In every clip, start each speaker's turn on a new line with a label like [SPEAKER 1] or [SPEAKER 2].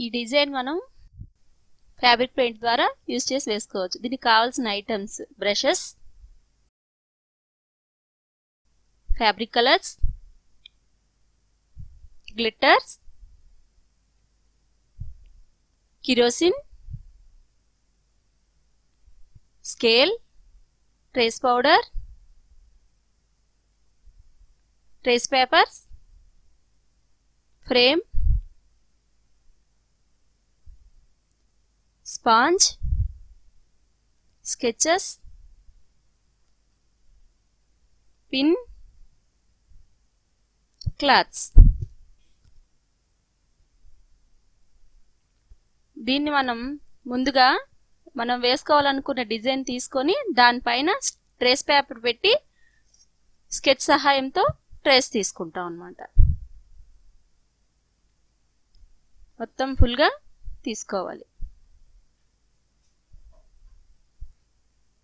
[SPEAKER 1] ఈ డిజైన్ మనం fabric paint ద్వారా యూజ్ చేసి వేసుకోవచ్చు. దీనికి కావాల్సిన items brushes, fabric colours, glitters, kerosene, scale, trace powder, trace papers, frame, sponge, sketches, pin, clothes. దీన్ని ముందుగా మనం వేసుకోవాలనుకున్న డిజైన్ తీసుకొని దానిపైన ట్రేస్ పేపర్ పెట్టి స్కెచ్ సహాయంతో ట్రేస్ తీసుకుంటాం అన్నమాట. మొత్తం ఫుల్గా తీసుకోవాలి.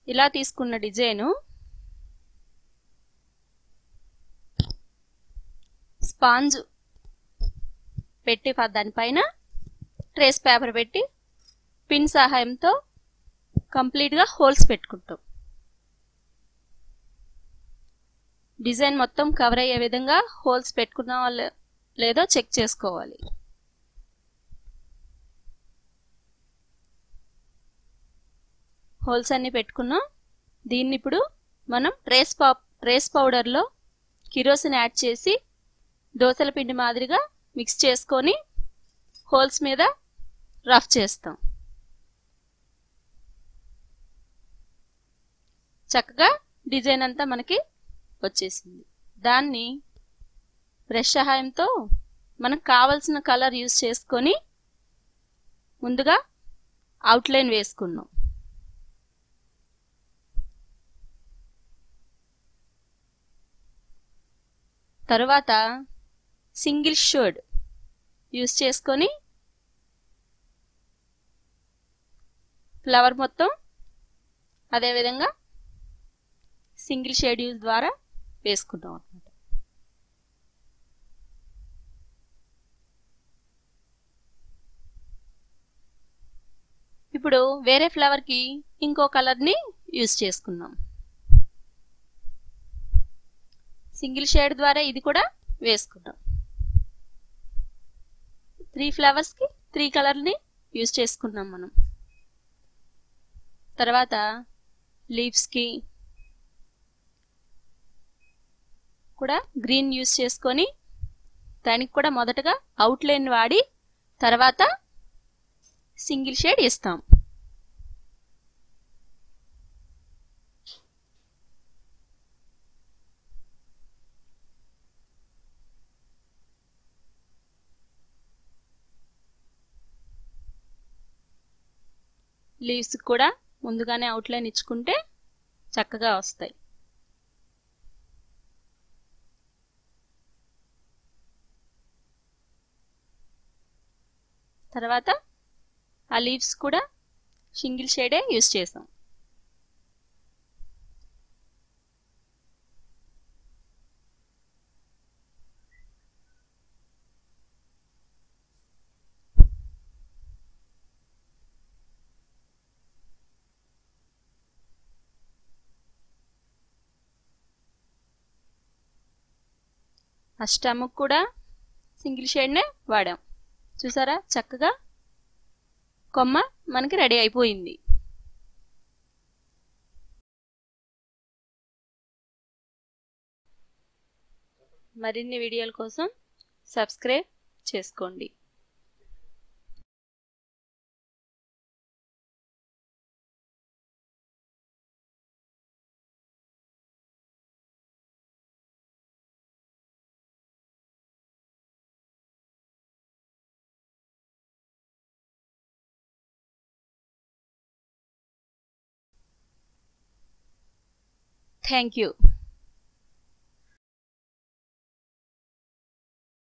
[SPEAKER 1] ఇలా తీసుకున్న డిజైను స్పాంజ్ పెట్టి దానిపైన ట్రేస్ పేపర్ పెట్టి పిన్ సహాయంతో కంప్లీట్గా హోల్స్ పెట్టుకుంటాం. డిజైన్ మొత్తం కవర్ అయ్యే విధంగా హోల్స్ పెట్టుకున్నామో లేదో చెక్ చేసుకోవాలి. హోల్స్ అన్ని పెట్టుకున్నాం. దీన్ని ఇప్పుడు మనం ట్రేస్ పౌడర్లో కిరోసిన్ యాడ్ చేసి దోసల పిండి మాదిరిగా మిక్స్ చేసుకొని హోల్స్ మీద రఫ్ చేస్తాం. చక్కగా డిజైన్ అంతా మనకి వచ్చేసింది. దాన్ని బ్రష్ సహాయంతో మనకు కావలసిన కలర్ యూజ్ చేసుకొని ముందుగా అవుట్లైన్ వేసుకున్నాం. తర్వాత సింగిల్ షేడ్ యూజ్ చేసుకొని ఫ్లవర్ మొత్తం అదేవిధంగా సింగిల్ షేడ్ యూజ్ ద్వారా వేసుకున్నాం అన్నమాట. ఇప్పుడు వేరే ఫ్లవర్కి ఇంకో కలర్ని యూజ్ చేసుకున్నాం. సింగిల్ షేడ్ ద్వారా ఇది కూడా వేసుకున్నాం. 3 ఫ్లవర్స్కి 3 కలర్ని యూజ్ చేసుకున్నాం మనం. తర్వాత లీవ్స్కి కూడా గ్రీన్ యూజ్ చేసుకొని దానికి కూడా మొదటగా అవుట్లైన్ వాడి తర్వాత సింగిల్ షేడ్ ఇస్తాం. లీవ్స్ కూడా ముందుగానే అవుట్లైన్ ఇచ్చుకుంటే చక్కగా వస్తాయి. తర్వాత ఆ లీవ్స్ కూడా సింగిల్ షేడే యూజ్ చేసాం. ఆ స్టెమ్కి కూడా సింగిల్ షేడ్నే వాడాం. చూసారా చక్కగా కొమ్మ మనకి రెడీ అయిపోయింది. మరిన్ని వీడియోల కోసం సబ్స్క్రైబ్ చేసుకోండి. Thank you.